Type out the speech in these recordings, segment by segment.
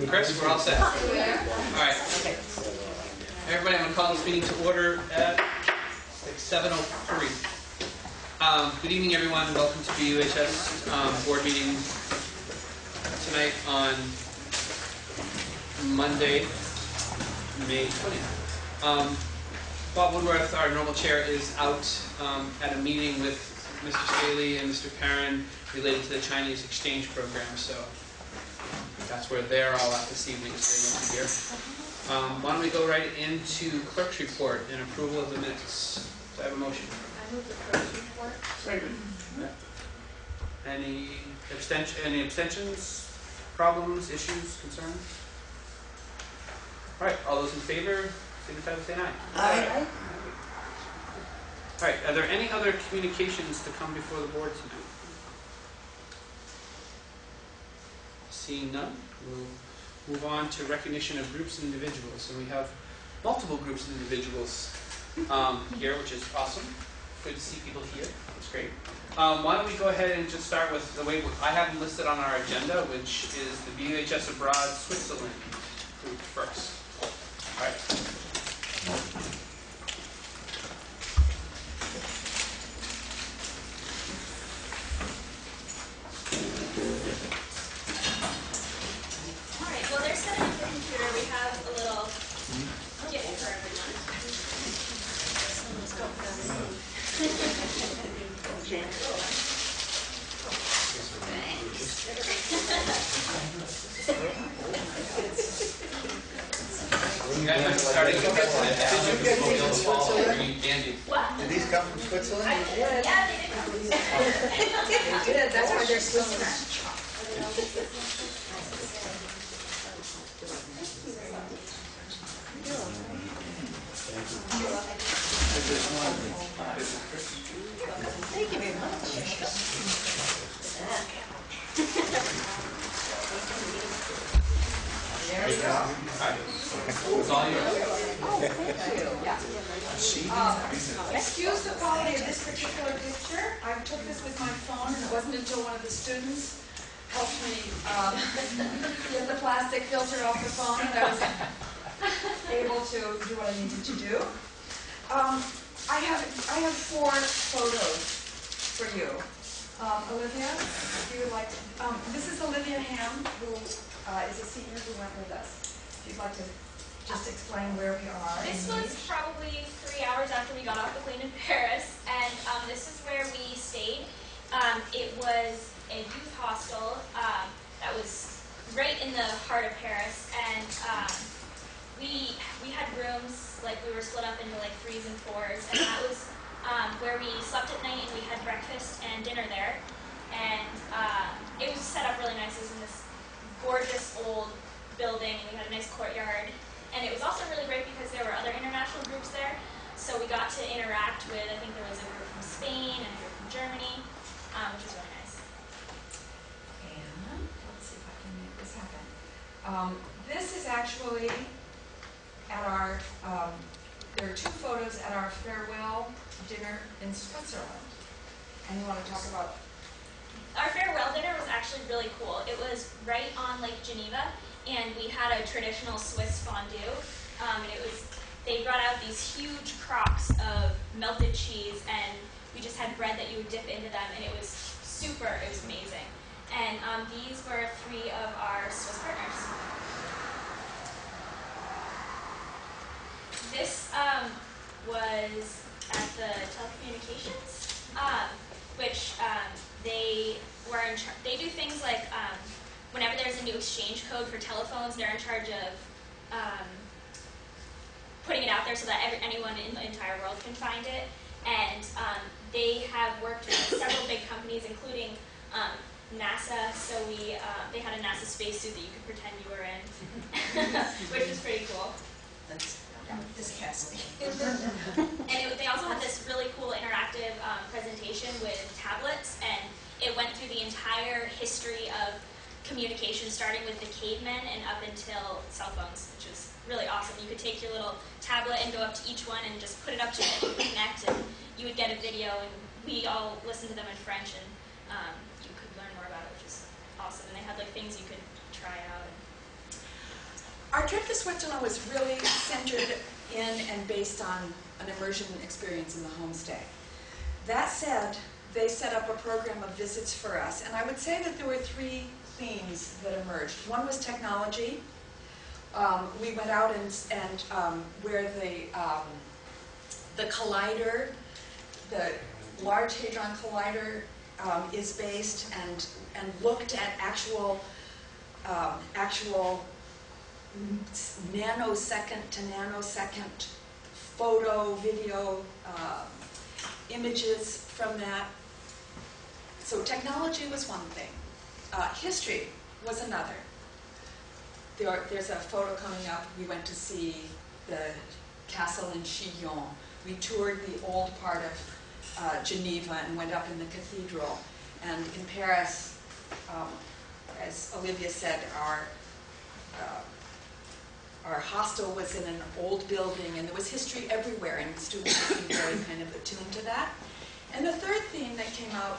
Chris, we're all set. All right. Everybody, I'm going to call this meeting to order at 7:03. Good evening, everyone, and welcome to BUHS board meeting tonight on Monday, May 20th. Bob Woodworth, our normal chair, is out at a meeting with Mr. Staley and Mr. Perrin related to the Chinese exchange program, so that's where they're all at this evening, so they won't be here. Why don't we go right into clerk's report and approval of the minutes? Do I have a motion? I move the clerk's report. Second. Any abstentions, problems, issues, concerns? All right, all those in favor, signify by saying aye. Aye. All right, are there any other communications to come before the board tonight? Seeing none, we'll move on to recognition of groups and individuals. And we have multiple groups and individuals here, which is awesome. Good to see people here. That's great. Why don't we go ahead and just start with the way I have them listed on our agenda, which is the BUHS Abroad Switzerland group first. All right. Well, they're setting up the computer. We have a little gift for everyone. Let's go. You guys are starting to get candy. What? Did these come from Switzerland? I did. Yeah, they did come from Switzerland. They did. That's why they're Switzerland. Thank you very much. There we go. It's all yours. Excuse the quality of this particular picture. I took this with my phone, and it wasn't until one of the students helped me get the plastic filter off the phone that I was able to do what I needed to do. I have 4 photos for you. Olivia, if you would like to. This is Olivia Ham, who is a senior who went with us. If you'd like to just explain where we are. This was probably 3 hours after we got off the plane in Paris, and this is where we stayed. It was a youth hostel that was right in the heart of Paris, and we had rooms, like we were split up into like 3s and 4s, and that was where we slept at night, and we had breakfast and dinner there. And it was set up really nice. It was in this gorgeous old building, and we had a nice courtyard. And it was also really great because there were other international groups there, so we got to interact with, I think there was a group from Spain and a group from Germany, which was really nice. And let's see if I can make this happen. This is actually at our, there are 2 photos at our farewell dinner in Switzerland. And you want to talk about? Our farewell dinner was actually really cool. It was right on Lake Geneva, and we had a traditional Swiss fondue. And they brought out these huge crocks of melted cheese, and we just had bread that you would dip into them, and it was amazing. And these were 3 of our Swiss partners. This was at the telecommunications, which they were in charge. They do things like whenever there's a new exchange code for telephones, they're in charge of putting it out there so that anyone in the entire world can find it. And they have worked with several big companies, including NASA. So they had a NASA spacesuit that you could pretend you were in, which is pretty cool. This Cassidy. And they also had this really cool interactive presentation with tablets, and it went through the entire history of communication, starting with the cavemen and up until cell phones, which was really awesome. You could take your little tablet and go up to each one and just put it up to it and connect, and you would get a video, and we all listened to them in French, and you could learn more about it, which is awesome. And they had like things you could try out. And Our trip to Switzerland was really centered in and based on an immersion experience in the homestay. That said, they set up a program of visits for us, and I would say that there were three themes that emerged. One was technology. We went out and where the collider, the Large Hadron Collider, is based, and looked at actual nanosecond to nanosecond photo, video, images from that. So technology was one thing. History was another. There's a photo coming up. We went to see the castle in Chillon. We toured the old part of Geneva and went up in the cathedral. And in Paris, as Olivia said, our hostel was in an old building, and there was history everywhere, and students would be very kind of attuned to that. And the third theme that came out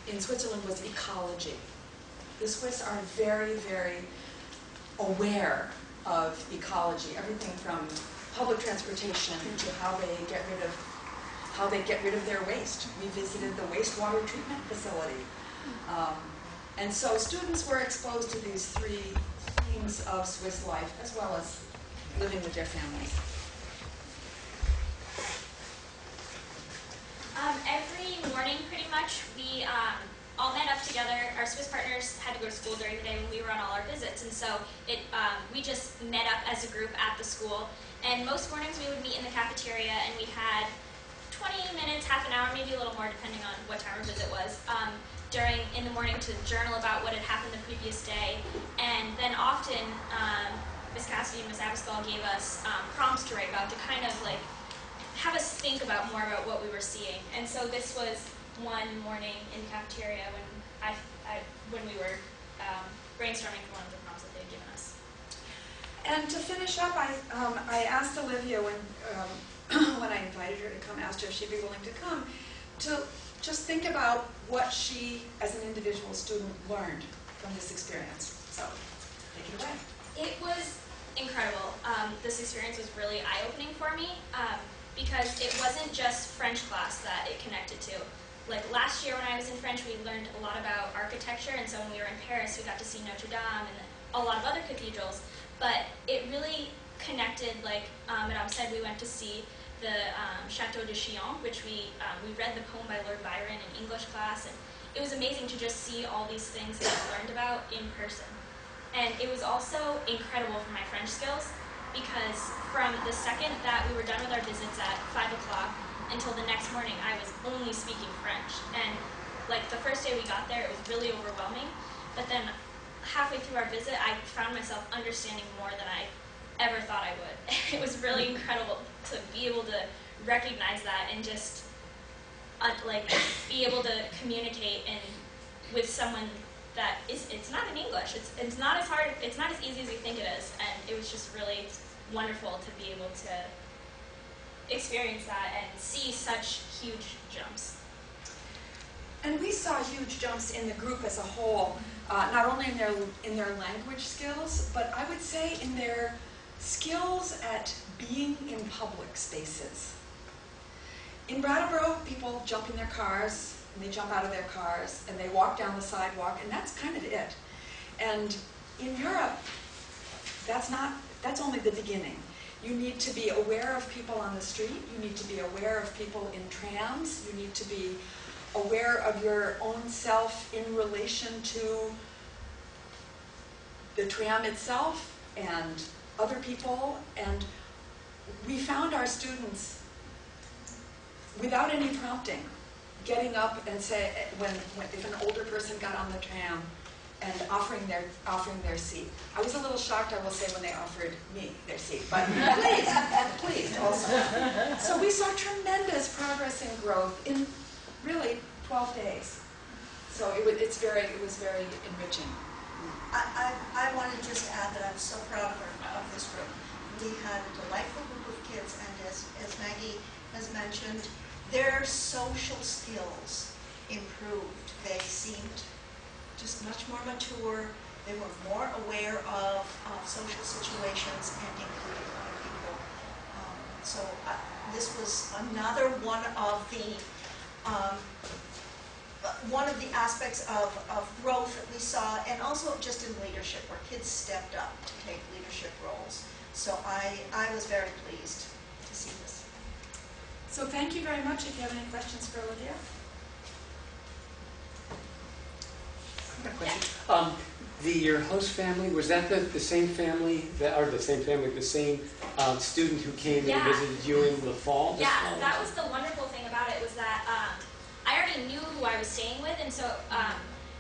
in Switzerland was ecology. The Swiss are very, very aware of ecology, everything from public transportation to how they get rid of their waste. We visited the wastewater treatment facility. And so students were exposed to these three themes of Swiss life, as well as living with their families. Every morning, pretty much, we all met up together. Our Swiss partners had to go to school during the day when we were on all our visits, and so we just met up as a group at the school. And most mornings we would meet in the cafeteria, and we had 20 minutes, half an hour, maybe a little more, depending on what time our visit was, in the morning to journal about what had happened the previous day. And then often, Ms. Cassidy and Ms. Abascal gave us prompts to write about to kind of like have us think about more about what we were seeing. And so this was one morning in the cafeteria when we were brainstorming for one of the prompts that they had given us. And to finish up, I asked Olivia when I invited her to come, asked her if she'd be willing to come, to just think about what she, as an individual student, learned from this experience. So, take it away. It was incredible. This experience was really eye-opening for me because it wasn't just French class that it connected to. Like last year when I was in French, we learned a lot about architecture, and so when we were in Paris, we got to see Notre Dame and a lot of other cathedrals. But it really connected, like Madame said, we went to see the Chateau de Chillon, which we read the poem by Lord Byron in English class, and it was amazing to just see all these things that I learned about in person. And it was also incredible for my French skills, because from the second that we were done with our visits at 5 o'clock until the next morning, I was only speaking French. And like the first day we got there, it was really overwhelming, but then halfway through our visit, I found myself understanding more than I ever thought I would. It was really incredible to be able to recognize that and just like be able to communicate with someone that it's not in English. It's not as hard. It's not as easy as we think it is. And it was just really wonderful to be able to experience that and see such huge jumps. And we saw huge jumps in the group as a whole, not only in their language skills, but I would say in their skills at being in public spaces. In Brattleboro, people jump in their cars, and they jump out of their cars, and they walk down the sidewalk, and that's kind of it. And in Europe, that's only the beginning. You need to be aware of people on the street, you need to be aware of people in trams, you need to be aware of your own self in relation to the tram itself and other people. And we found our students, without any prompting, getting up and say, if an older person got on the tram and offering their seat. I was a little shocked, I will say, when they offered me their seat, but please also. So we saw tremendous progress and growth in really 12 days. So it was very enriching. I want to just add that I'm so proud of this group. We had a delightful group of kids, and as Maggie has mentioned, their social skills improved. They seemed just much more mature, They were more aware of social situations and including other people. So this was another one of the aspects of growth that we saw, and also just in leadership, where kids stepped up to take leadership roles. So I was very pleased to see this. So thank you very much. If you have any questions for Olivia. Your host family, was that the same family, the same student who came and visited you in the fall? Yeah, that was the wonderful thing about it, was that I already knew who I was staying with, and so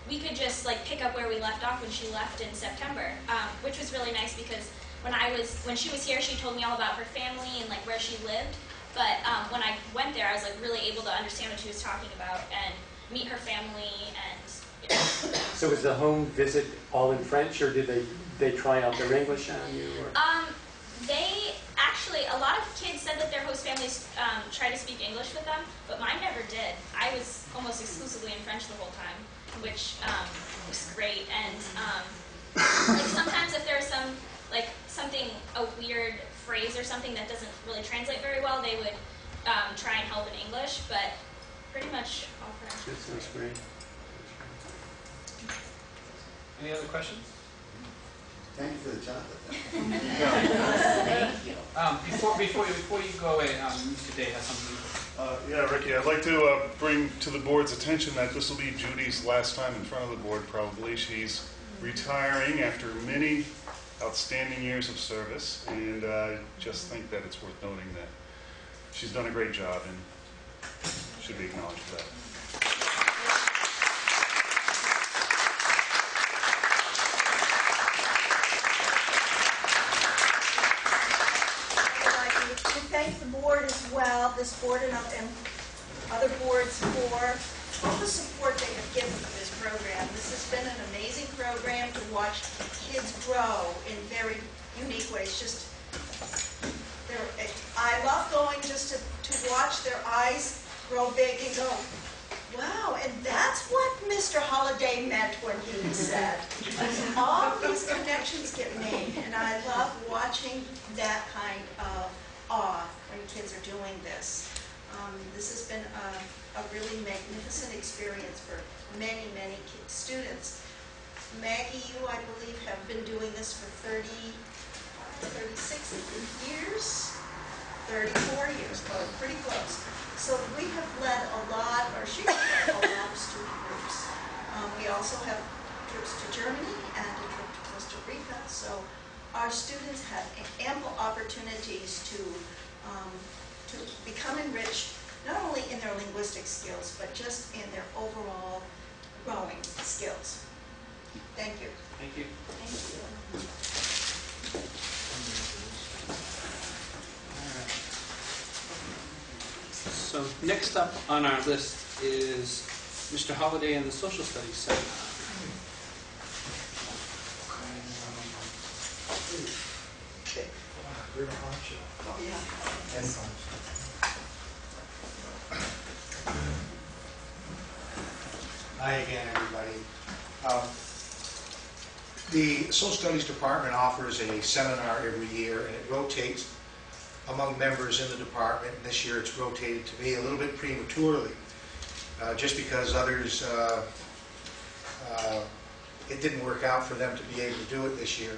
we could just like pick up where we left off when she left in September, which was really nice because when she was here, she told me all about her family and like where she lived. But when I went there, I was like really able to understand what she was talking about and meet her family and. So was the home visit all in French, or did they try out their English on you? Or? They actually, a lot of kids said that their host families try to speak English with them, but mine never did. I was almost exclusively in French the whole time, which was great. And like sometimes if there's a weird phrase or something that doesn't really translate very well, they would try and help in English, but pretty much all French. That sounds great. Any other questions? Thank you for the chocolate. Thank you. Before you go away, Mr. Day has something. Yeah, Ricky, I'd like to bring to the board's attention that this will be Judy's last time in front of the board, probably. She's retiring after many outstanding years of service, and I just think that it's worth noting that she's done a great job and should be acknowledged for that. Thank the board as well, this board and other boards, for all the support they have given to this program. This has been an amazing program to watch kids grow in very unique ways. I love going just to watch their eyes grow big and go, wow, and that's what Mr. Holliday meant when he said. All these connections get made, and I love watching that kind of awe when kids are doing this. This has been a really magnificent experience for many, many students. Maggie, you, I believe, have been doing this for 36 years? 34 years, pretty close. So we have led a lot, or she has led a lot of student groups. We also have trips to Germany and a trip to Costa Rica. So our students have ample opportunities to become enriched, not only in their linguistic skills, but just in their overall growing skills. Thank you. Thank you. Thank you. So next up on our list is Mr. Holliday and the Social Studies Seminar. Hi again, everybody. The Social Studies Department offers a seminar every year, and it rotates among members in the department. This year it's rotated to me a little bit prematurely, just because others, it didn't work out for them to be able to do it this year.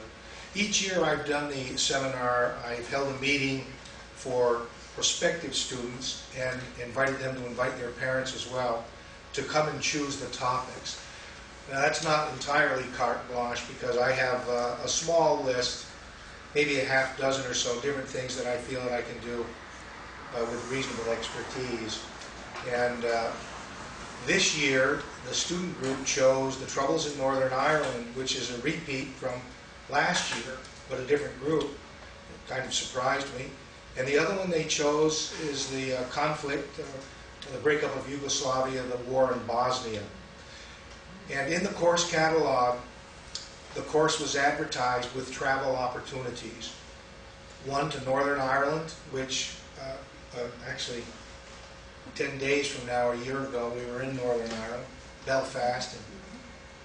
Each year I've done the seminar, I've held a meeting for prospective students and invited them to invite their parents as well to come and choose the topics. Now that's not entirely carte blanche, because I have a small list, maybe a half dozen or so different things that I feel that I can do with reasonable expertise. And this year the student group chose The Troubles in Northern Ireland, which is a repeat from last year, but a different group. It kind of surprised me. And the other one they chose is the conflict, the breakup of Yugoslavia, the war in Bosnia. And in the course catalog, the course was advertised with travel opportunities. One to Northern Ireland, which actually 10 days from now, a year ago, we were in Northern Ireland, Belfast, and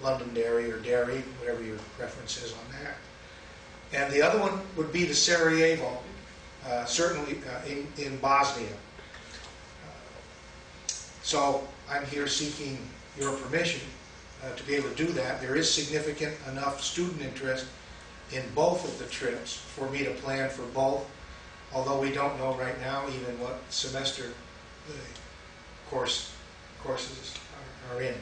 Londonderry or Derry, whatever your preference is on that. And the other one would be to Sarajevo, certainly in Bosnia. So I'm here seeking your permission to be able to do that. There is significant enough student interest in both of the trips for me to plan for both, although we don't know right now even what semester the courses are in.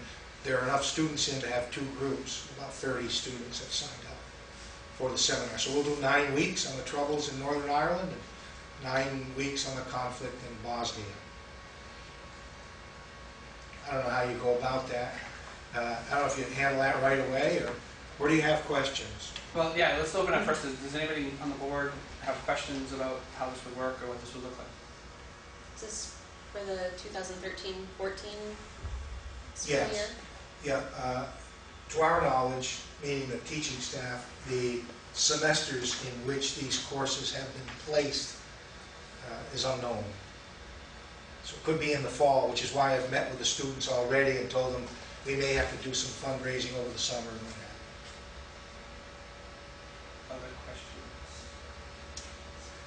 There are enough students in to have 2 groups. About 30 students have signed up for the seminar. So we'll do 9 weeks on the troubles in Northern Ireland and 9 weeks on the conflict in Bosnia. I don't know how you go about that. I don't know if you handle that right away, or do you have questions? Well, yeah, let's open up first. Does anybody on the board have questions about how this would work or what this would look like? Is this for the 2013-14 school Yes. year? Yeah. To our knowledge, meaning the teaching staff, the semesters in which these courses have been placed is unknown. So it could be in the fall, which is why I've met with the students already and told them we may have to do some fundraising over the summer and what have you. Other questions?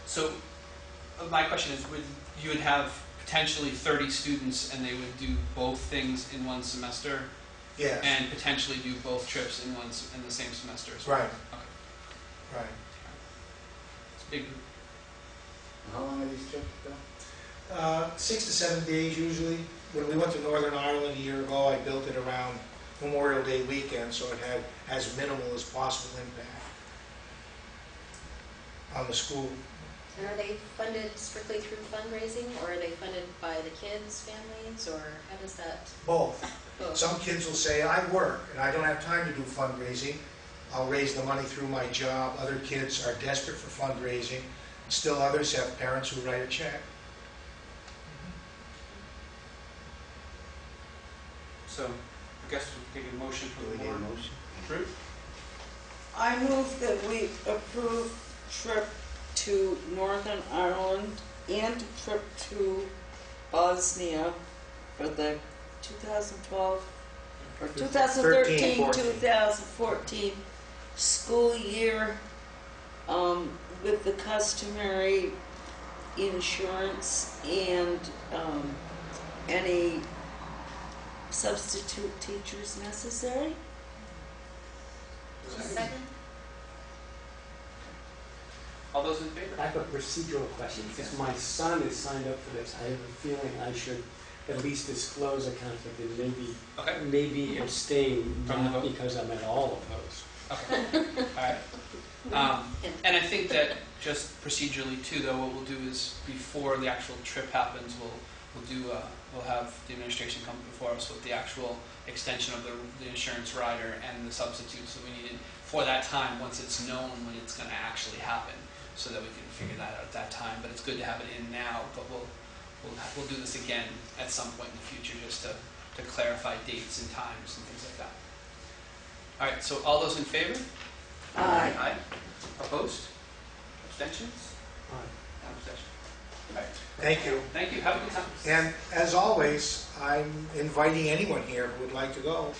So, my question is, you would have potentially 30 students and they would do both things in one semester? Yes. And potentially do both trips in the same semester as well? Right. Okay. Right. It's a big group. How long are these trips, Bill? 6 to 7 days usually. When we went to Northern Ireland a year ago, I built it around Memorial Day weekend, so it had as minimal as possible impact on the school. And are they funded strictly through fundraising, or are they funded by the kids' families, or how does that? Both. Both. Some kids will say, I work and I don't have time to do fundraising. I'll raise the money through my job. Other kids are desperate for fundraising. Still others have parents who write a check. So, I guess we'll take a motion for Do we the need a board. motion? Drew? I move that we approve trip to Northern Ireland and trip to Bosnia for the 2012 or 2013-2014 school year, with the customary insurance and any substitute teachers necessary. Second? All those in favor? I have a procedural question. Since my son is signed up for this, I have a feeling I should at least disclose a conflict and Okay. maybe abstain, From the not vote? because I'm at all opposed. Okay. All right. And I think that just procedurally too, though, what we'll do is before the actual trip happens, we'll have the administration come before us with the actual extension of the insurance rider and the substitutes that we needed for that time once it's known when it's going to actually happen, so that we can figure that out at that time. But it's good to have it in now. But we'll do this again at some point in the future just to clarify dates and times and things like that. All right. So all those in favor? Aye. Aye. Opposed? Abstentions? Aye. No abstention. All right. Thank you. Thank you. Have a good time. And as always, I'm inviting anyone here who would like to go.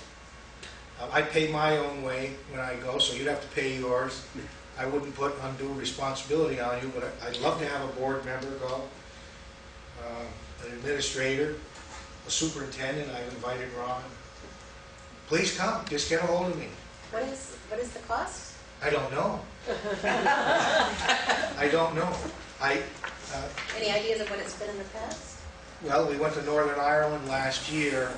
I pay my own way when I go, so you'd have to pay yours. I wouldn't put undue responsibility on you, but I'd love to have a board member go, an administrator, a superintendent. I've invited Ron. Please come. Just get a hold of me. What is the cost? I don't know. I don't know. Any ideas of what it's been in the past? Well, we went to Northern Ireland last year.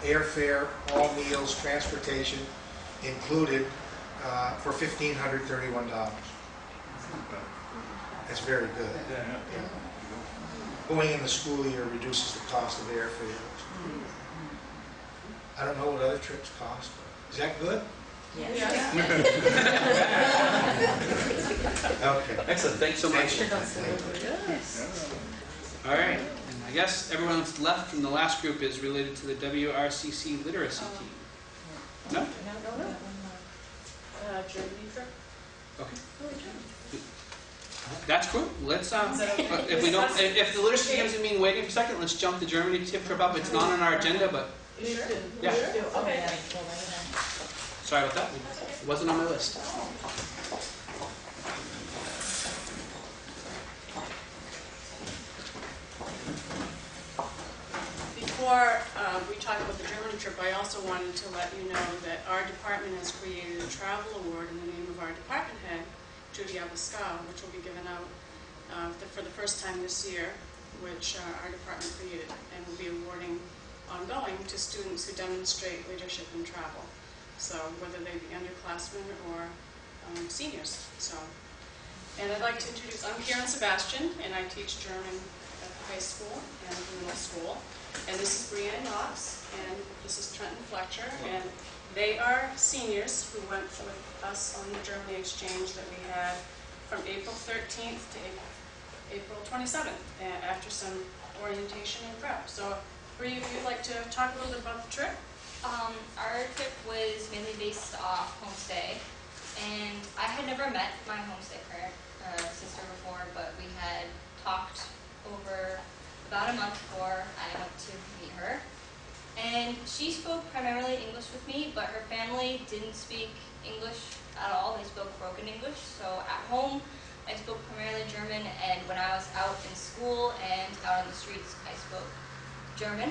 Airfare, all meals, transportation included for $1,531. That's very good. Yeah. Going in the school year reduces the cost of airfare. I don't know what other trips cost. Is that good? Okay. Excellent. Thanks so much. All right. And I guess everyone that's left from the last group is related to the WRCC literacy team. No? Germany trip? Okay. That's cool. Let's if we don't, if the literacy team doesn't mean waiting for a second, let's jump the Germany trip up. It's not on our agenda, but You sure? yeah. Okay. Sorry about that. It wasn't on my list. Before we talk about the Germany trip, I also wanted to let you know that our department has created a travel award in the name of our department head, Judy Abascal, which will be given out for the first time this year, which our department created, and will be awarding ongoing to students who demonstrate leadership in travel. So whether they be underclassmen or seniors. And I'd like to introduce, I'm Karen Sebastian, and I teach German at the high school and the middle school. And this is Brianne Knox, and this is Trenton Fletcher, and they are seniors who went with us on the Germany exchange that we had from April 13th to April 27th, after some orientation and prep. So, Bri, if you'd like to talk a little bit about the trip? Our trip was mainly based off homestay, and I had never met my homestay parent, sister before, but we had talked over about a month before I went to meet her. And she spoke primarily English with me, but her family didn't speak English at all. They spoke broken English. So at home, I spoke primarily German, and when I was out in school and out on the streets, I spoke German.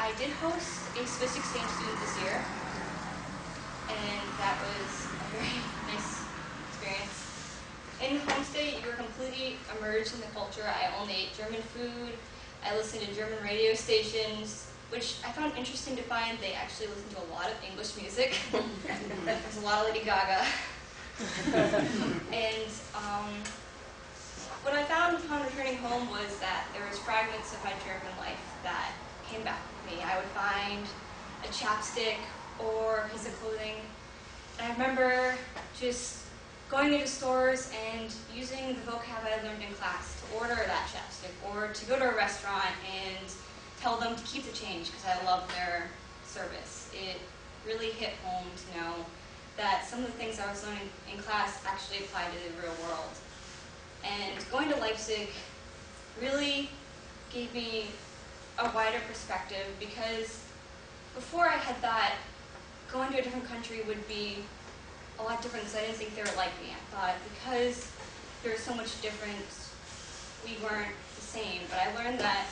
I did host a Swiss exchange student this year, and that was a very nice experience. In homestay, you were completely immersed in the culture. I only ate German food. I listened to German radio stations, which I found interesting to find they actually listen to a lot of English music. There's a lot of Lady Gaga. And what I found upon returning home was that there was fragments of my German life that came back with me. I would find a chapstick or a piece of clothing. And I remember just going into stores and using the vocab I learned in class to order that chapstick, or to go to a restaurant and tell them to keep the change because I love their service. It really hit home to know that some of the things I was learning in class actually apply to the real world. And going to Leipzig really gave me a wider perspective, because before I had thought going to a different country would be a lot different, because I didn't think they were like me. I thought because there was so much difference, we weren't the same. But I learned that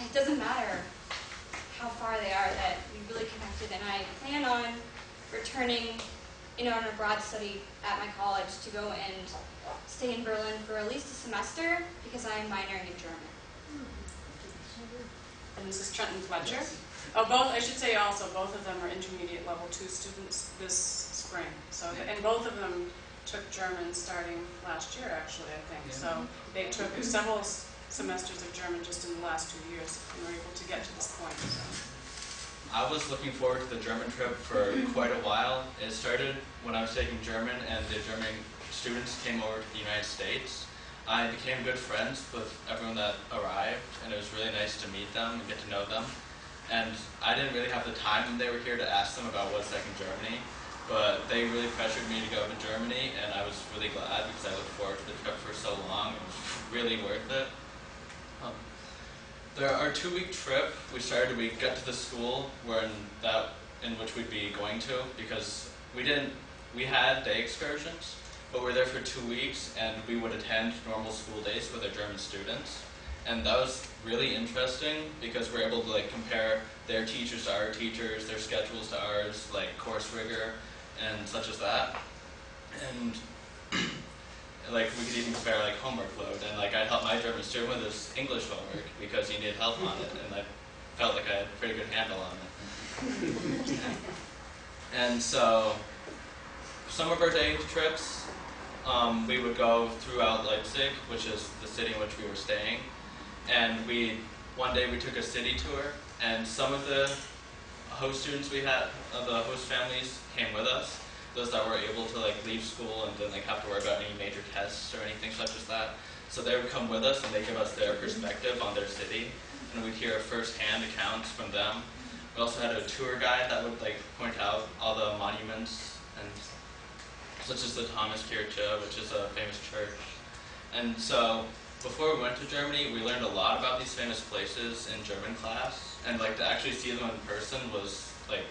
it doesn't matter how far they are, that we really connected. And I plan on returning on a broad study at my college to go and stay in Berlin for at least a semester, because I am minoring in German. And this is Trenton Fletcher. Oh, both, I should say also, both of them are intermediate level 2 students this spring. So, and both of them took German starting last year, actually, I think. So they took several semesters of German just in the last 2 years and were able to get to this point. So. I was looking forward to the German trip for quite a while. It started when I was taking German and the German students came over to the United States. I became good friends with everyone that arrived, and it was really nice to meet them and get to know them. And I didn't really have the time when they were here to ask them about what's like in Germany, but they really pressured me to go to Germany, and I was really glad because I looked forward to the trip for so long. It was really worth it. Our 2-week trip, we got to the school in which we'd be going to, because we had day excursions, but we were there for 2 weeks, and we would attend normal school days with our German students. And that was really interesting because we're able to compare their teachers to our teachers, their schedules to ours, course rigor and such as that. And we could even compare homework load. And I'd help my German student with his English homework because he needed help on it, and I felt like I had a pretty good handle on it. And so some of our day trips, we would go throughout Leipzig, which is the city in which we were staying. And one day we took a city tour, and some of the host students we had, the host families, came with us. Those that were able to leave school and didn't have to worry about any major tests or anything such as that. So they would come with us and they give us their perspective on their city, and we'd hear first-hand accounts from them. We also had a tour guide that would point out all the monuments, and such as the Thomaskirche, which is a famous church. And so before we went to Germany, we learned a lot about these famous places in German class, and to actually see them in person was like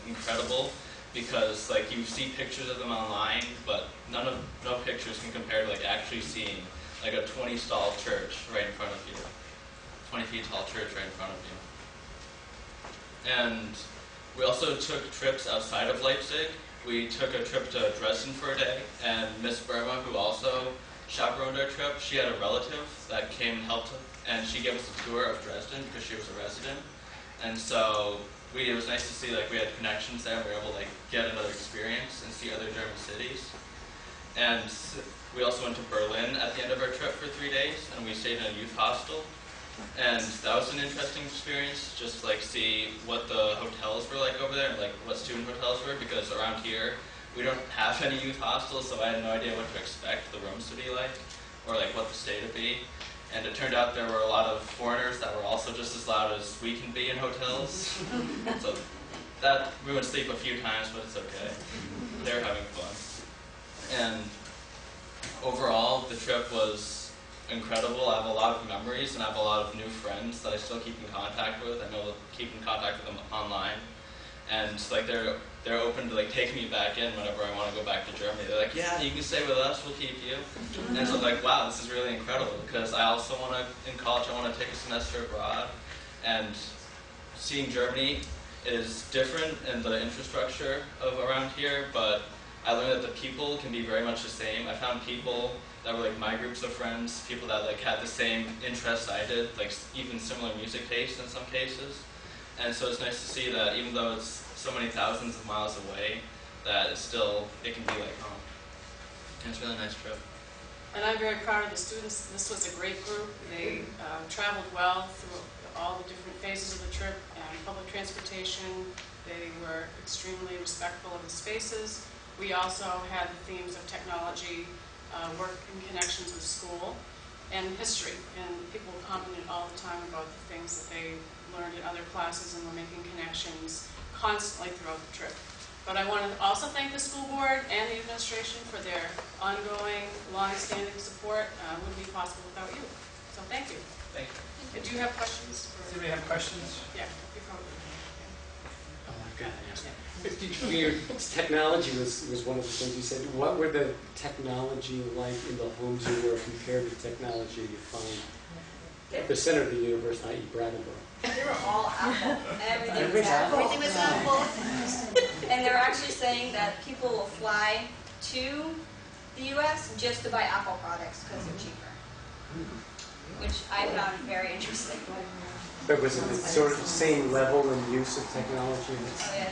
incredible, because like you see pictures of them online, but no pictures can compare to like actually seeing like a 20-stall church right in front of you, 20 feet tall church right in front of you. And we also took trips outside of Leipzig. We took a trip to Dresden for a day, and Miss Burma, who also chaperoned our trip, she had a relative that came and helped, and she gave us a tour of Dresden because she was a resident. And so it was nice to see like we had connections there. We were able to like get another experience and see other German cities. And we also went to Berlin at the end of our trip for 3 days, and we stayed in a youth hostel. And that was an interesting experience, just like see what the hotels were like over there, and like what student hotels were, because around here we don't have any youth hostels, so I had no idea what to expect the rooms to be like, or like what the stay to be. And it turned out there were a lot of foreigners that were also just as loud as we can be in hotels. So that we would sleep a few times, but it's okay. They're having fun. And overall, the trip was incredible. I have a lot of memories, and I have a lot of new friends that I still keep in contact with. I'm able to keep in contact with them online, and like they're open to like taking me back in whenever I want to go back to Germany. They're like, yeah, you can stay with us, we'll keep you. And so I'm like, wow, this is really incredible, because I also want to, in college, I want to take a semester abroad, and seeing Germany is different in the infrastructure of around here, but I learned that the people can be very much the same. I found people that were like my groups of friends, people that like had the same interests I did, like even similar music tastes in some cases. And so it's nice to see that even though it's so many thousands of miles away, that it can be like home. And it's a really nice trip. And I'm very proud of the students. This was a great group. They traveled well through all the different phases of the trip, and public transportation. They were extremely respectful of the spaces. We also had the themes of technology, work and connections with school, and history. And people commented all the time about the things that they learned in other classes, and were making connections constantly throughout the trip. But I want to also thank the school board and the administration for their ongoing, long-standing support. Wouldn't be possible without you. So thank you. Thank you. Do you have questions? Does anybody have questions? Yeah, you probably do. Oh my goodness. Technology was one of the things you said. What were the technology like in the homes you were compared to technology you find at the center of the universe, i.e. Brattleboro? They were all Apple. Everything was Apple. Everything was Apple. And they're actually saying that people will fly to the U.S. just to buy Apple products because they're cheaper, which I found very interesting. But was it the sort of same level and use of technology? Oh yeah,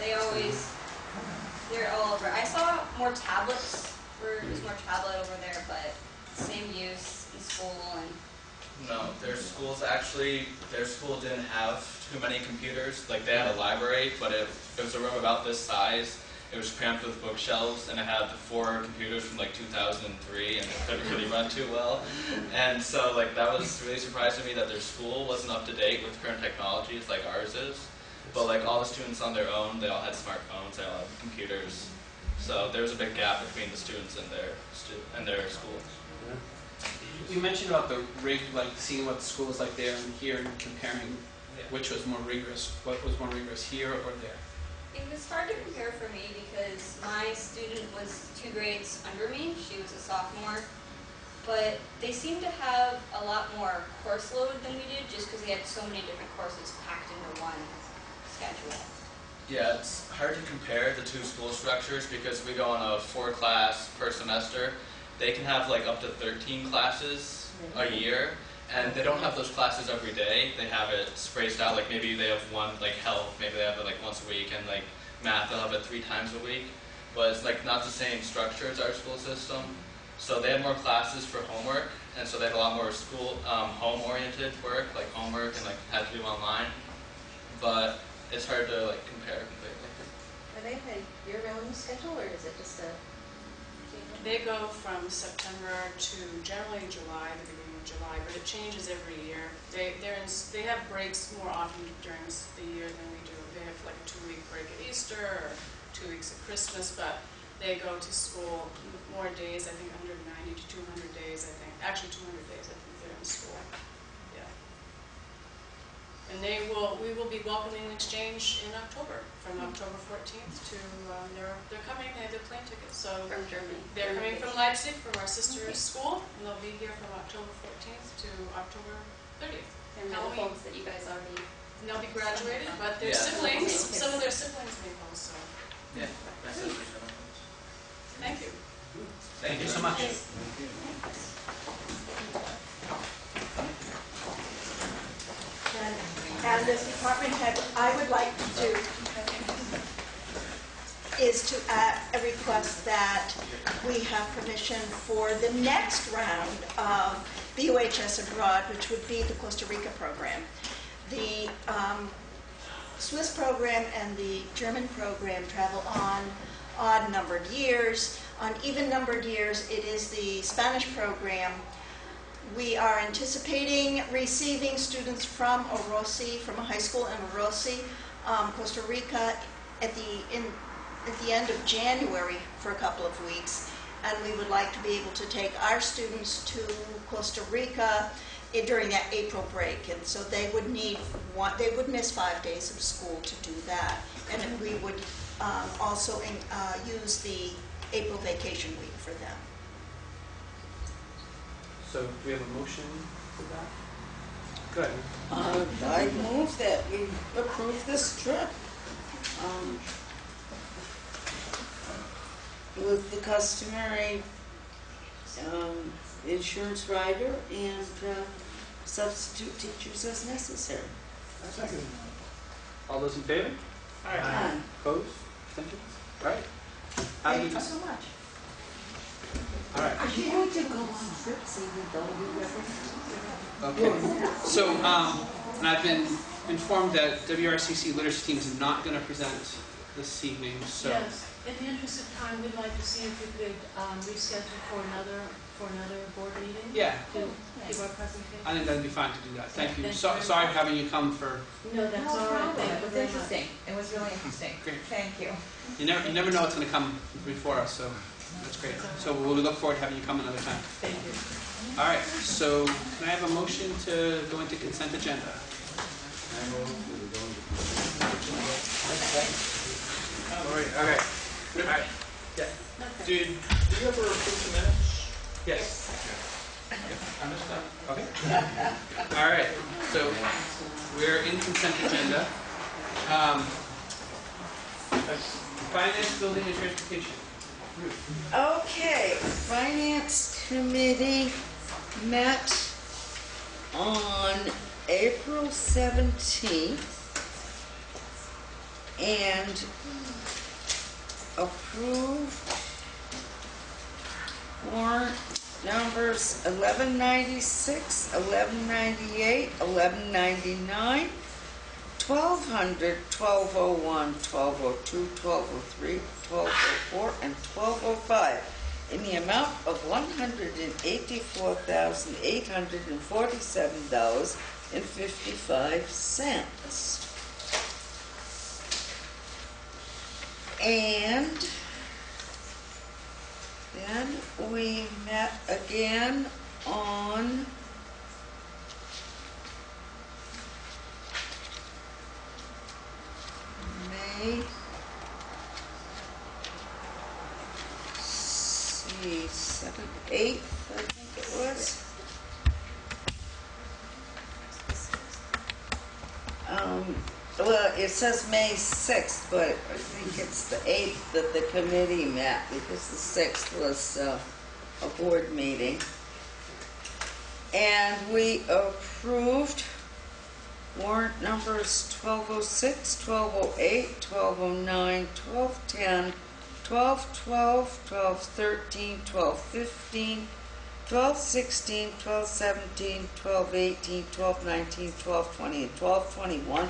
they're all over. I saw more tablets, there's more tablet over there, but same use in school. And No, their school didn't have too many computers. Like they had a library, but it was a room about this size. It was cramped with bookshelves, and it had 4 computers from like 2003, and it couldn't really run too well. And so like that was really surprising to me that their school wasn't up to date with current technologies like ours is. But like all the students on their own, they all had smartphones, they all had computers. So there was a big gap between the students and their schools. You mentioned about the like seeing what the school was like there and here, and comparing which was more rigorous. What was more rigorous here or there? it was hard to compare for me because my student was 2 grades under me. She was a sophomore. But they seemed to have a lot more course load than we did just because they had so many different courses packed into one schedule. Yeah, it's hard to compare the 2 school structures because we go on a 4-class per semester. They can have like up to 13 classes a year, and they don't have those classes every day. They have it spaced out, like maybe they have one, like health, maybe they have it like once a week, and like math, they'll have it 3 times a week. But it's like not the same structure as our school system. So they had more classes for homework, and so they had a lot more school home-oriented work, like homework, and like had to do online. But it's hard to like compare completely. Are they a year-round schedule, or is it just a? They go from September to generally July, the beginning of July, but it changes every year. They have breaks more often during the year than we do. They have like a 2-week break at Easter or 2 weeks at Christmas, but they go to school more days, I think 190 to 200 days, I think. Actually 200 days, I think they're in school. Yeah. And we will be welcoming an exchange in October, from October 14th to, they're coming, they have their plane tickets, so. From Germany. They're coming from Leipzig, from our sister's school, and they'll be here from October 14th to October 30th. And the Halloween. folks that you guys already. And they'll be graduated, but their Yeah. siblings, some of their siblings may go, so. Yeah, that's it. Thank you. Thank you so much. And this department head, I would like to do is to add a request that we have permission for the next round of BOHS abroad, which would be the Costa Rica program. The Swiss program and the German program travel on odd-numbered years. On even-numbered years, it is the Spanish program. We are anticipating receiving students from Orosi, from a high school in Orosi, Costa Rica, at the end of January for a couple of weeks. And we would like to be able to take our students to Costa Rica during that April break. And so they would miss 5 days of school to do that. And then we would also use the April vacation week for them. So do we have a motion for that? Good. I move that we approve this trip. With the customary insurance rider and substitute teachers as necessary. Second. All those in favor? Aye. Opposed? Abstentions? All right. Have a Thank good you time. so much. All right. Are you going to go on trips even though you Okay. So, and I've been informed that WRCC literacy team is not going to present this evening, so. Yes, in the interest of time, we'd like to see if we could reschedule for another board meeting. Yeah. To give our presentation. I think that'd be fine to do that. Thank you. Thank you So, very sorry much. for having you come for. No, that's all right. Thank It you was very much. interesting. It was really interesting. Great. Thank you. You never know what's going to come before us, so that's great. So we'll look forward to having you come another time. Thank you. All right. So can I have a motion to go into consent agenda? All right. All right. Yeah. Do you ever approve the minutes? Yes. I missed that. Okay. All right. So we're in consent agenda. Finance, building, and transportation. Okay, Finance Committee met on April 17th and approved warrant numbers 1196, 1198, 1199, 1200, 1201, 1202, 1203, 1204, and 1205 in the amount of $184,847.55. And then we met again on May 7th, 8th, I think it was. Well, it says May 6th, but I think it's the 8th that the committee met because the 6th was a board meeting. And we approved warrant numbers 1206, 1208, 1209, 1210, 1212, 1213, 1215, 1216, 1217, 1218, 1219, 1220, and 1221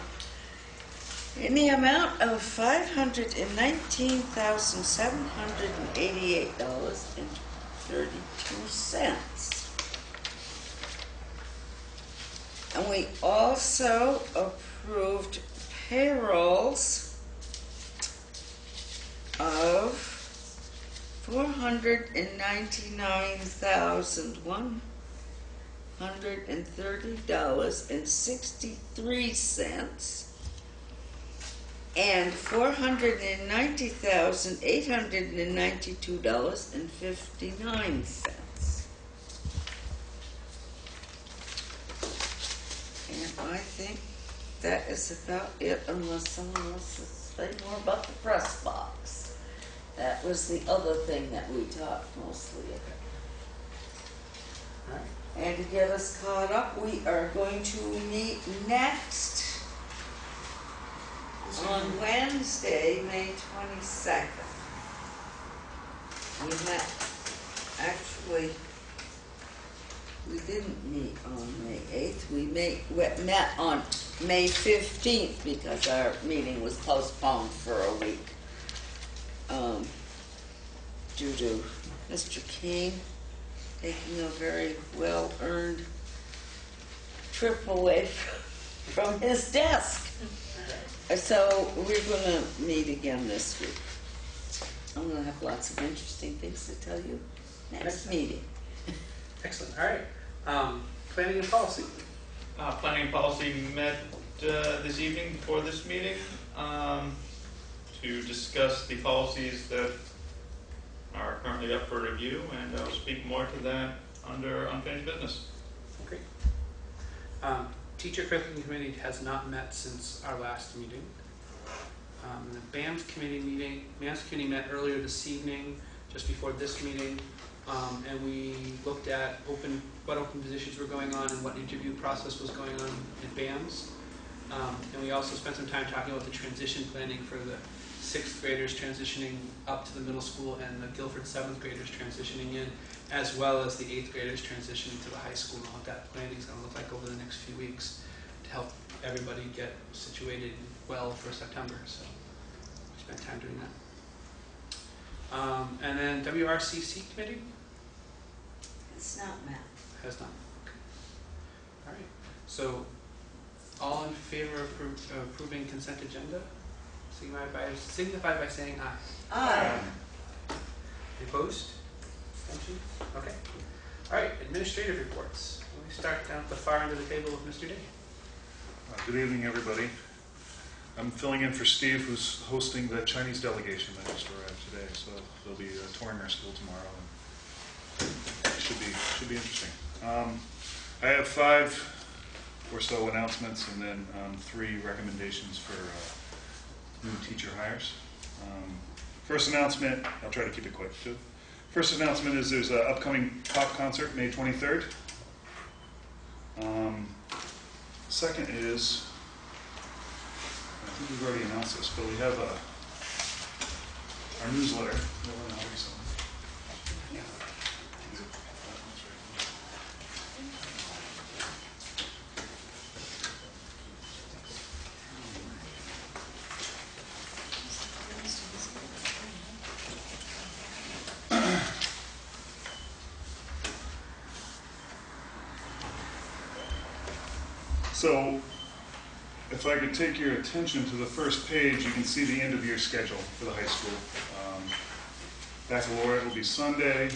in the amount of $519,788.32. And we also approved payrolls of $499,100 $130.63 and $490,892.59. And I think that is about it, unless someone wants to say more about the press box. That was the other thing that we talked mostly about. All right. And to get us caught up, we are going to meet next on Wednesday, May 22nd. We met, actually, we didn't meet on May 8th. We met on May 15th because our meeting was postponed for a week due to Mr. King taking a very well-earned trip away from his desk. So we're going to meet again this week. I'm going to have lots of interesting things to tell you next meeting. Excellent. All right. Planning and policy. Planning and policy met this evening before this meeting to discuss the policies that are currently up for review, and I'll speak more to that under unfinished business. Great. Teacher Curriculum Committee has not met since our last meeting. The BAMS committee met earlier this evening, just before this meeting, and we looked at what open positions were going on and what interview process was going on at BAMS. And we also spent some time talking about the transition planning for the 6th graders transitioning up to the middle school and the Guilford 7th graders transitioning in, as well as the 8th graders transitioning to the high school, and what that planning is going to look like over the next few weeks to help everybody get situated well for September. So we spent time doing that. And then WRCC committee? It's not met. Has not. Okay. All right. So all in favor of approving consent agenda? Signify by saying aye. Aye. Any opposed? Abstentions? Okay. All right, administrative reports. Let me start down at the far end of the table with Mr. Day. Good evening, everybody. I'm filling in for Steve, who's hosting the Chinese delegation that just arrived today. So they'll be touring our school tomorrow, and it should be interesting. I have 5 or so announcements, and then 3 recommendations for new teacher hires. First announcement, I'll try to keep it quick too. First announcement is there's an upcoming pop concert May 23rd. Second is, I think we've already announced this, but we have our newsletter. So, if I could take your attention to the first page, you can see the end of year schedule for the high school. Baccalaureate will be Sunday.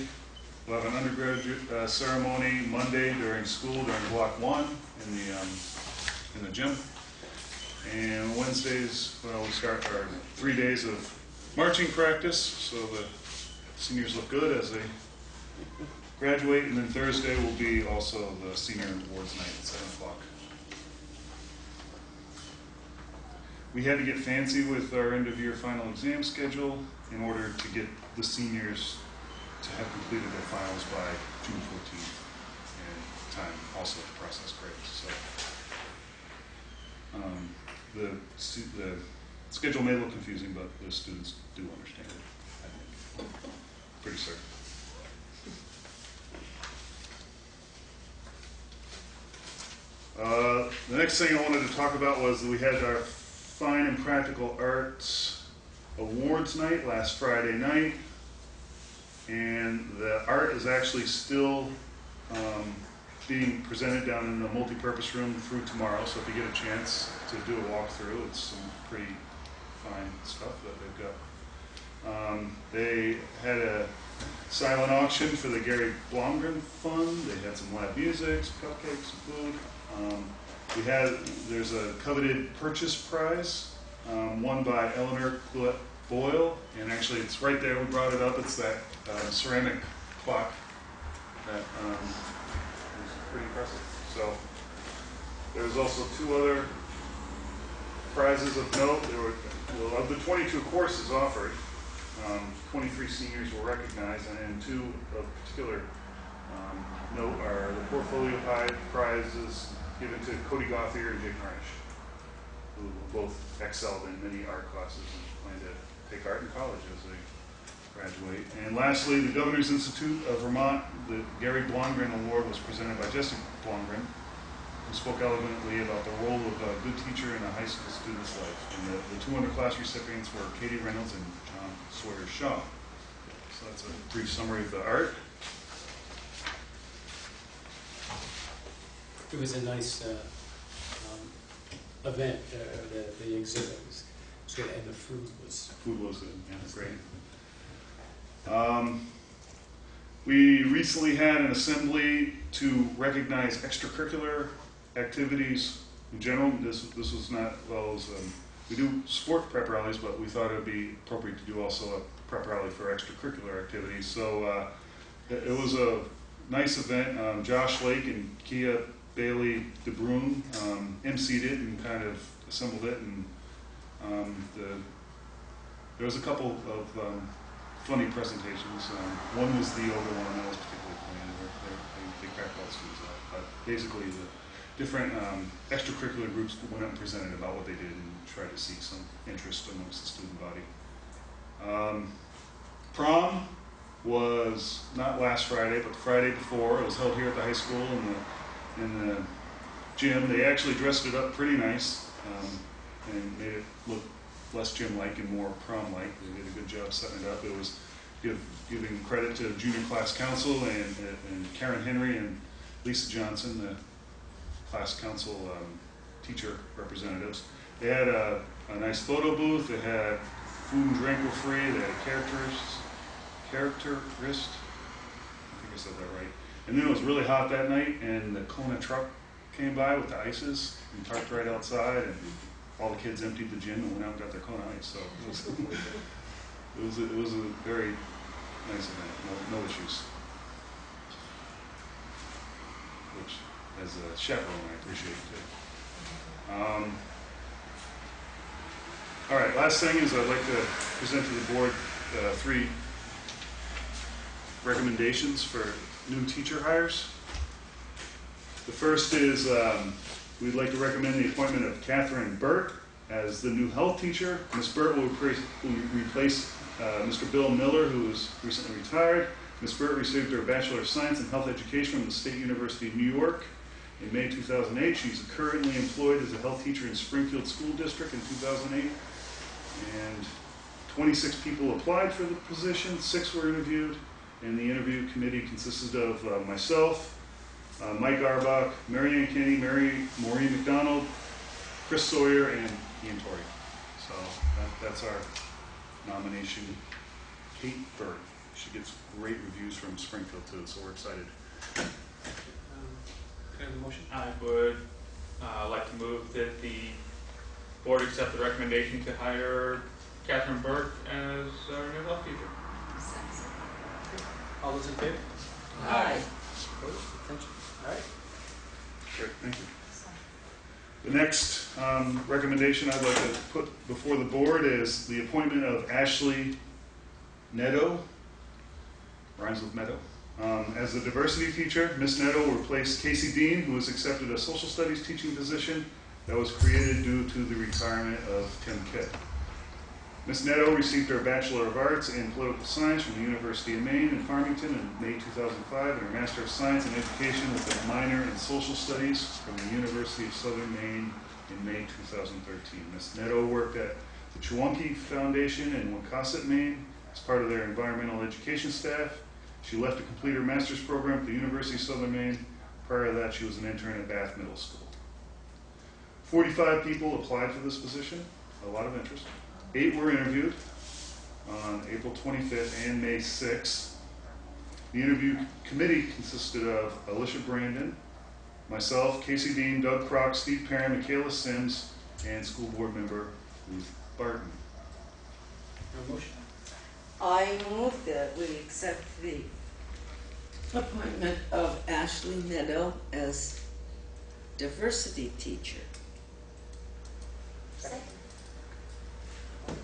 We'll have an undergraduate ceremony Monday during school, during block 1 in the gym. And Wednesdays, well, we start our 3 days of marching practice, so the seniors look good as they graduate. And then Thursday will be also the senior awards night at 7 o'clock. We had to get fancy with our end-of-year final exam schedule in order to get the seniors to have completed their finals by June 14th, and time also to process grades. So the schedule may look confusing, but the students do understand it, I think. Pretty certain. The next thing I wanted to talk about was that we had our Fine and Practical Arts Awards night last Friday night, and the art is actually still being presented down in the multi-purpose room through tomorrow, so if you get a chance to do a walkthrough, it's some pretty fine stuff that they've got. They had a silent auction for the Gary Blomgren Fund. They had some live music, some cupcakes, some food. There's a coveted purchase prize won by Eleanor Boyle, and actually it's right there, we brought it up, it's that ceramic clock that is pretty impressive. So there's also 2 other prizes of note. Of the 22 courses offered, 23 seniors were recognized, and 2 of particular note are the portfolio prizes given to Cody Gothier and Jake Harnish, who both excelled in many art classes and plan to take art in college as they graduate. And lastly, the Governor's Institute of Vermont, the Gary Blomgren Award was presented by Jesse Blomgren, who spoke eloquently about the role of a good teacher in a high school student's life. And the 2 underclass recipients were Katie Reynolds and John Sawyer Shaw. So that's a brief summary of the art. It was a nice event, the exhibit was good, and the food was good, yeah, great. We recently had an assembly to recognize extracurricular activities in general. This was not, we do sport prep rallies, but we thought it would be appropriate to do also a prep rally for extracurricular activities. So it was a nice event. Josh Lake and Kia Bailey DeBrune emceed it and kind of assembled it, and there was a couple of funny presentations. One was the older one that was particularly funny. They cracked all the students up. But basically, the different extracurricular groups went up and presented about what they did and tried to seek some interest amongst the student body. Prom was not last Friday, but the Friday before. It was held here at the high school in the gym. They actually dressed it up pretty nice and made it look less gym-like and more prom-like. They did a good job setting it up. It was giving credit to junior class council and Karen Henry and Lisa Johnson, the class council teacher representatives. They had a nice photo booth. They had food and drink were free. They had a characterist. I think I said that right. And then it was really hot that night, and the Kona truck came by with the ices and parked right outside, and all the kids emptied the gym and went out and got their Kona ice. So it was a very nice event. No issues. Which, as a chaperone, I appreciate too. All right. Last thing is I'd like to present to the board 3 recommendations for new teacher hires. The first is we'd like to recommend the appointment of Catherine Burke as the new health teacher. Ms. Burke will replace Mr. Bill Miller, who was recently retired. Ms. Burke received her Bachelor of Science in Health Education from the State University of New York in May 2008. She's currently employed as a health teacher in Springfield School District in 2008. And 26 people applied for the position, 6 were interviewed, and the interview committee consisted of myself, Mike Arbach, Mary Ann Kinney, Maureen McDonald, Chris Sawyer, and Ian Torrey. So that's our nomination. Kate Burke. She gets great reviews from Springfield too, so we're excited. Can I have a motion? I would like to move that the board accept the recommendation to hire Catherine Burke as our new health teacher. All those in favor? Aye. Opposed? Abstention? All right. Great, thank you. The next recommendation I'd like to put before the board is the appointment of Ashley Netto, rhymes with Meadow, as the diversity teacher. Ms. Netto will replace Casey Dean, who has accepted a social studies teaching position that was created due to the retirement of Tim Kidd. Ms. Netto received her Bachelor of Arts in Political Science from the University of Maine in Farmington in May 2005 and her Master of Science in Education with a minor in Social Studies from the University of Southern Maine in May 2013. Ms. Netto worked at the Chewonki Foundation in Wincosset, Maine as part of their environmental education staff. She left to complete her master's program at the University of Southern Maine. Prior to that, she was an intern at Bath Middle School. 45 people applied for this position, a lot of interest. 8 were interviewed on April 25th and May 6th. The interview committee consisted of Alicia Brandon, myself, Casey Dean, Doug Crock, Steve Perrin, Michaela Sims, and school board member Ruth Barton. No motion? I move that we accept the appointment of Ashley Meadow as diversity teacher. Second. All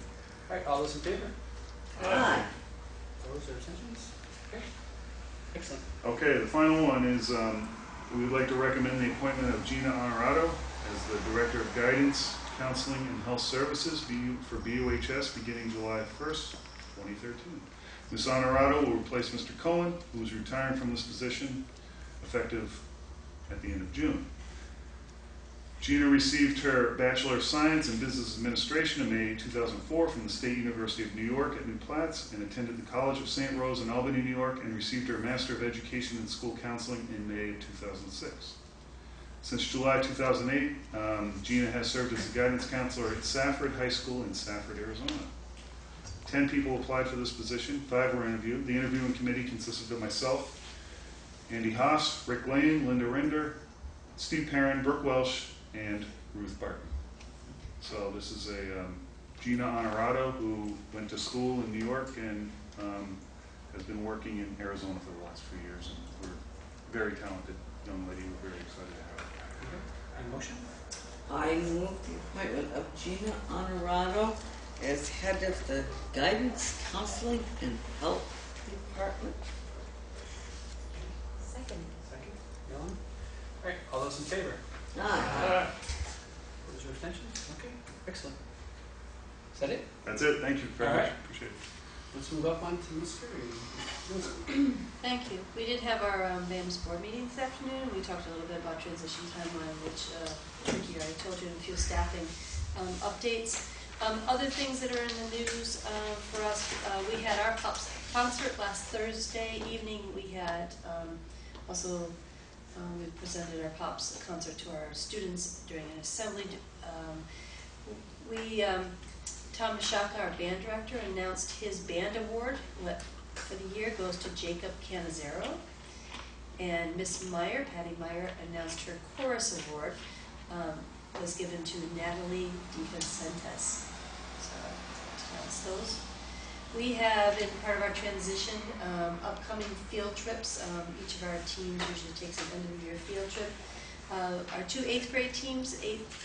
right, all those in favor? Aye. Opposed or abstentions? Okay, excellent. Okay, the final one is we would like to recommend the appointment of Gina Honorato as the Director of Guidance, Counseling, and Health Services for BUHS beginning July 1st, 2013. Ms. Honorato will replace Mr. Cohen, who is retiring from this position effective at the end of June. Gina received her Bachelor of Science in Business Administration in May 2004 from the State University of New York at New Paltz and attended the College of St. Rose in Albany, New York, and received her Master of Education in School Counseling in May of 2006. Since July 2008, Gina has served as a guidance counselor at Safford High School in Safford, Arizona. 10 people applied for this position, 5 were interviewed. The interviewing committee consisted of myself, Andy Haas, Rick Lane, Linda Rinder, Steve Perrin, Brooke Welsh, and Ruth Barton. So this is a Gina Honorato who went to school in New York and has been working in Arizona for the last few years. And we're a very talented young lady. We're very excited to have her. Okay. Any motion? I move the appointment of Gina Honorato as head of the Guidance, Counseling, and Health Department. Second. Second. Ellen? All right, all those in favor? Aye. Opposed or abstentions? Okay, excellent. Is that it? That's it. Thank you very All much. right. Appreciate it. Let's move up on to Ms. Ferry. Thank you. We did have our BAMS board meeting this afternoon. We talked a little bit about transition timeline, which Tricky already told you, and a few staffing updates. Other things that are in the news for us, we had our PUPS concert last Thursday evening. We had also we presented our PUPS concert to our students during an assembly. Tom Mashaka, our band director, announced his band award for the year goes to Jacob Canizero. And Miss Meyer, Patty Meyer, announced her chorus award was given to Natalie DeVincentes. So that's those. We have, in part of our transition, upcoming field trips. Each of our teams usually takes an end-of-the-year field trip. Our 2 8th grade teams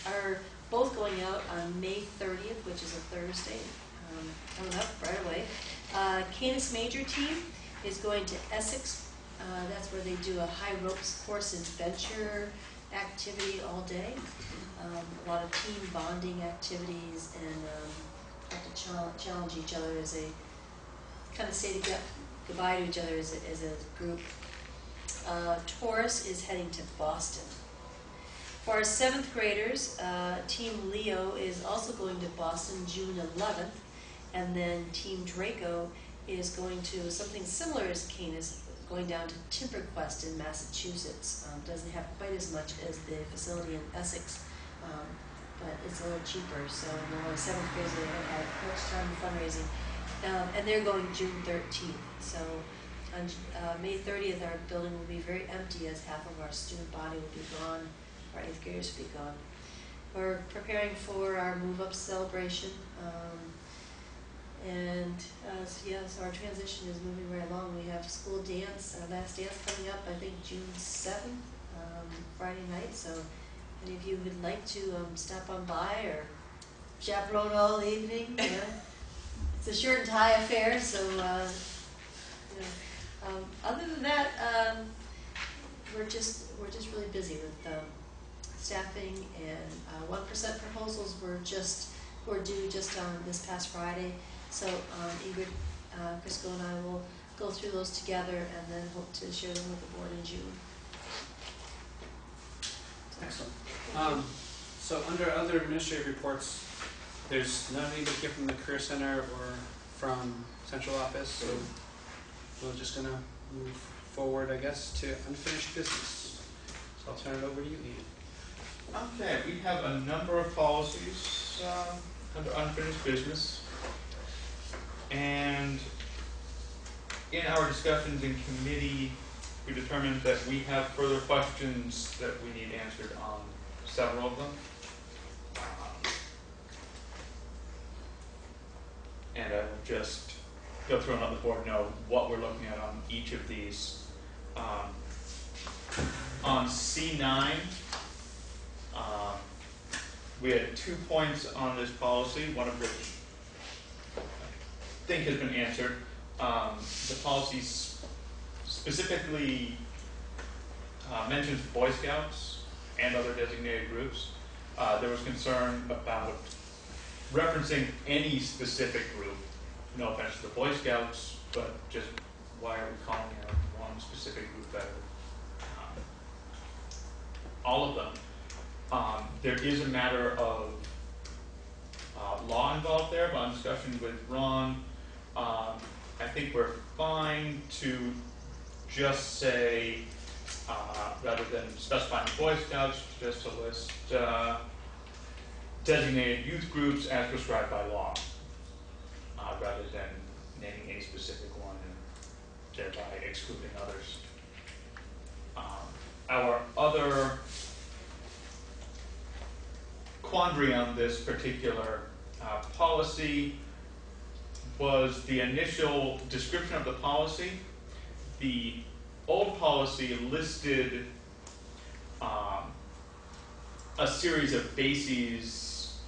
are both going out on May 30th, which is a Thursday, coming up right away. Canis Major team is going to Essex. That's where they do a high ropes course adventure activity all day. A lot of team bonding activities and have to challenge each other as they kind of say goodbye to each other as a group. Taurus is heading to Boston. For our 7th graders, Team Leo is also going to Boston June 11th, and then Team Draco is going to something similar as Canis, going down to Timber Quest in Massachusetts. Doesn't have quite as much as the facility in Essex, but it's a little cheaper, so the 7th graders they haven't had much time fundraising, and they're going June 13th. So on May 30th, our building will be very empty as half of our student body will be gone. Our 8th graders will be gone. We're preparing for our move-up celebration, so our transition is moving right along. We have school dance, our last dance coming up, I think June 7th, Friday night. So any of you would like to stop on by or chaperone all evening, it's a shirt and tie affair. So other than that, we're just really busy with staffing, and 1% proposals were due just on this past Friday. So Ingrid, Crisco, and I will go through those together and then hope to share them with the board in June. Excellent. So under other administrative reports, there's not anybody here from the Career Center or from Central Office, so we're just going to move forward, I guess, to unfinished business. So I'll turn it over to you, Ian. Okay, we have a number of policies under unfinished business, and in our discussions in committee, we determined that we have further questions that we need answered on several of them. And I will just go through and let the board know what we're looking at on each of these. On C9, we had 2 points on this policy, one of which I think has been answered. The policy specifically mentions Boy Scouts and other designated groups. There was concern about referencing any specific group. No offense to the Boy Scouts, but just why are we calling out one specific group better? All of them. There is a matter of law involved there, but on discussion with Ron, I think we're fine to just say, rather than specifying Boy Scouts, just to list designated youth groups as prescribed by law, rather than naming any specific one and thereby excluding others. Our other quandary on this particular policy was the initial description of the policy. The old policy listed a series of bases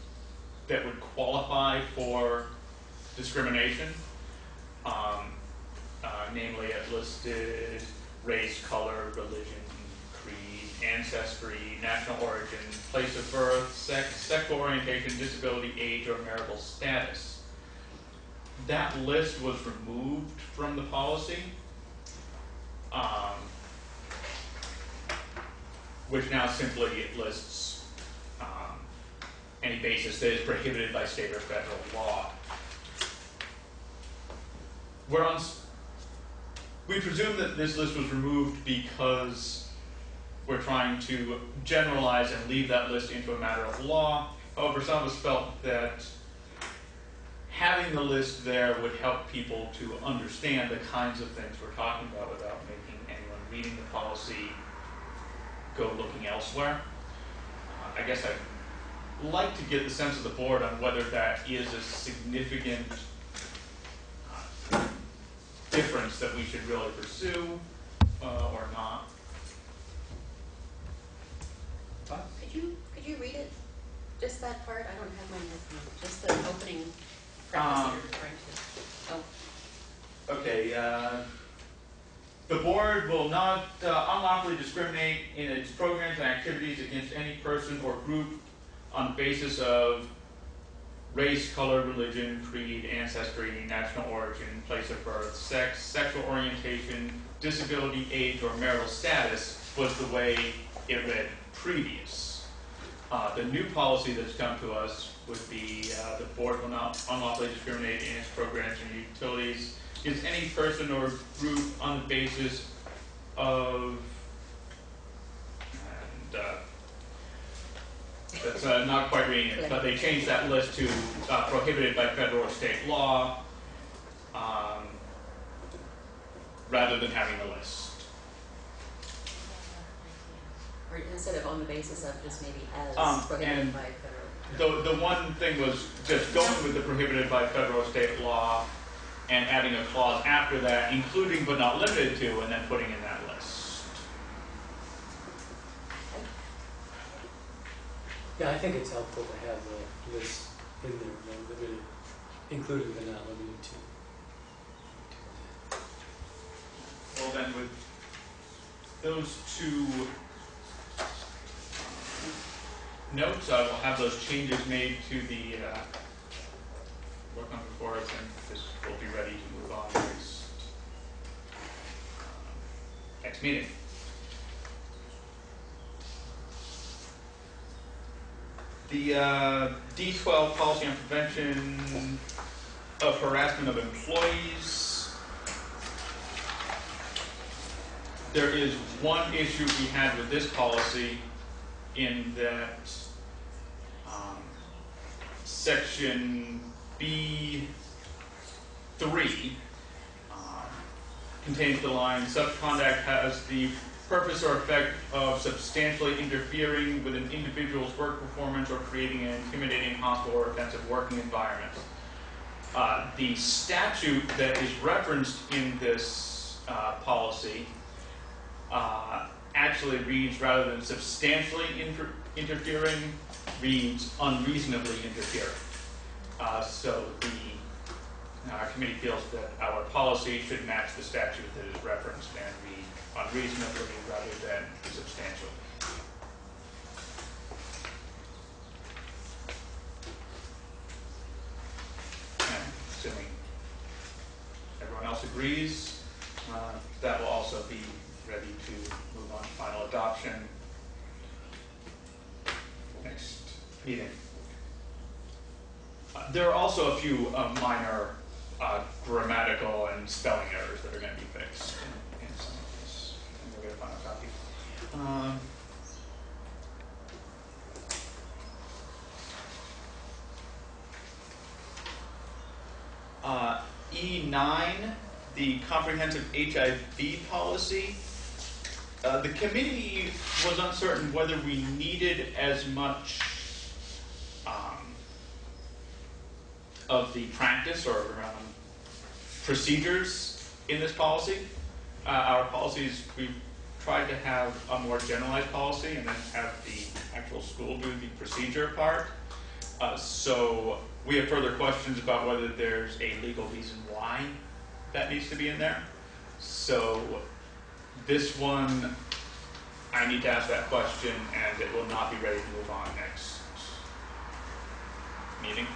that would qualify for discrimination. Namely, it listed race, color, religion, creed, ancestry, national origin, place of birth, sex, sexual orientation, disability, age, or marital status. That list was removed from the policy, which now simply lists any basis that is prohibited by state or federal law. We presume that this list was removed because we're trying to generalize and leave that list into a matter of law. However, some of us felt that having the list there would help people to understand the kinds of things we're talking about without making anyone reading the policy go looking elsewhere. I guess I'd like to get the sense of the board on whether that is a significant difference that we should really pursue or not. Could you read it? Just that part? I don't have my notes on. Just the opening preface that you're referring to. Oh. Okay. The board will not unlawfully discriminate in its programs and activities against any person or group on the basis of race, color, religion, creed, ancestry, national origin, place of birth, sex, sexual orientation, disability, age, or marital status was the way it read previous. The new policy that's come to us would be the board will not unlawfully discriminate in its programs and utilities against any person or group on the basis of, and that's not quite reading it, but they changed that list to prohibited by federal or state law rather than having a list. Or instead of on the basis of, just maybe as prohibited by federal. The one thing was just going with the prohibited by federal or state law and adding a clause after that, including but not limited to, and then putting in that list. Yeah, I think it's helpful to have the list in there, no limited, including but not limited to. Well then, with those two notes, I will have those changes made to the work on before us, and this will be ready to move on next meeting. The D12 policy on prevention of harassment of employees. There is one issue we had with this policy in that section B3 contains the line, such conduct has the purpose or effect of substantially interfering with an individual's work performance or creating an intimidating, hostile, or offensive working environment. The statute that is referenced in this policy actually reads, rather than substantially interfering, reads unreasonably interfering. So the committee feels that our policy should match the statute that is referenced and read unreasonably rather than substantial. And assuming everyone else agrees, that will also be ready to move on to final adoption next meeting. There are also a few minor grammatical and spelling errors that are going to be fixed in some of this. And we'll get a final copy. E9, the comprehensive HIV policy. The committee was uncertain whether we needed as much of the practice or procedures in this policy. Our policies, we've tried to have a more generalized policy and then have the actual school do the procedure part. So we have further questions about whether there's a legal reason why that needs to be in there. So this one, I need to ask that question, and it will not be ready to move on next meeting.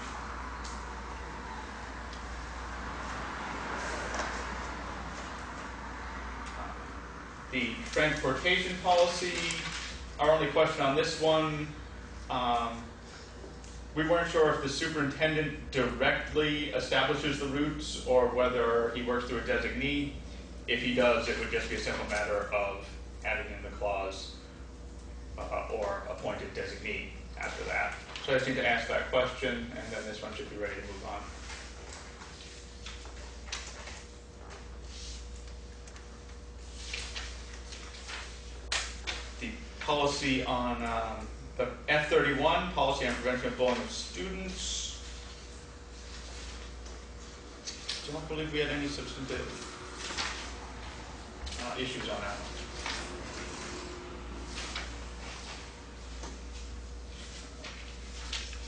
The transportation policy, our only question on this one, we weren't sure if the superintendent directly establishes the routes or whether he works through a designee. If he does, it would just be a simple matter of adding in the clause or appointed designee after that. So I just need to ask that question, and then this one should be ready to move on. The policy on the F31, policy on prevention of bullying of students. Do not believe we had any substantive issues on that one.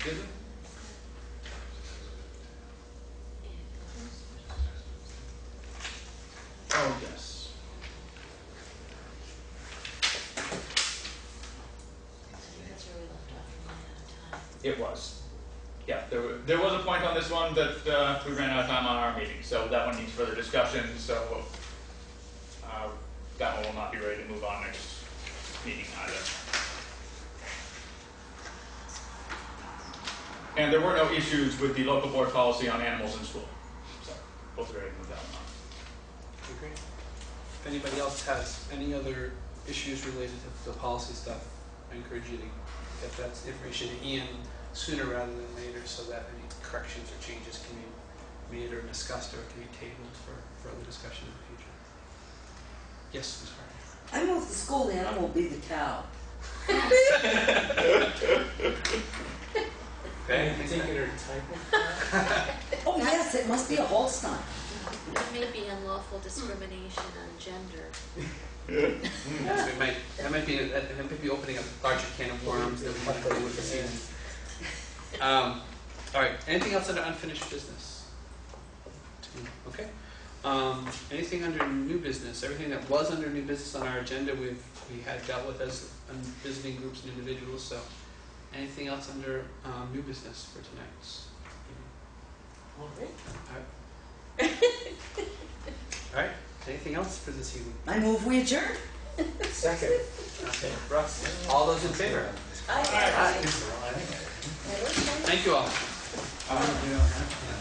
Did it? Oh, yes. That's where we left off and ran out of time. It was. Yeah, there was a point on this one that we ran out of time on our meeting, so that one needs further discussion, so that one will not be ready to move on next meeting either. And there were no issues with the local board policy on animals in school, so both are ready to move that one on. Okay, great. If anybody else has any other issues related to the policy stuff, I encourage you to get that information to Ian sooner rather than later so that any corrections or changes can be made or discussed or can be tabled for further discussion in the future. Yes, Ms. Hardy. I move the school animal be the cow. Okay. Particular type Oh yes, it must be a Holstein. There may be unlawful discrimination on gender. So that might be opening up a larger can of worms than we might do with the season. All right. Anything else under unfinished business? Okay. Anything under new business? Everything that was under new business on our agenda, we had dealt with as visiting groups and individuals. So, anything else under new business for tonight's meeting? All right. All right. Anything else for this evening? I move we adjourn. Second. Okay. Russ. All those in favor? Aye. Thank you all. Yeah.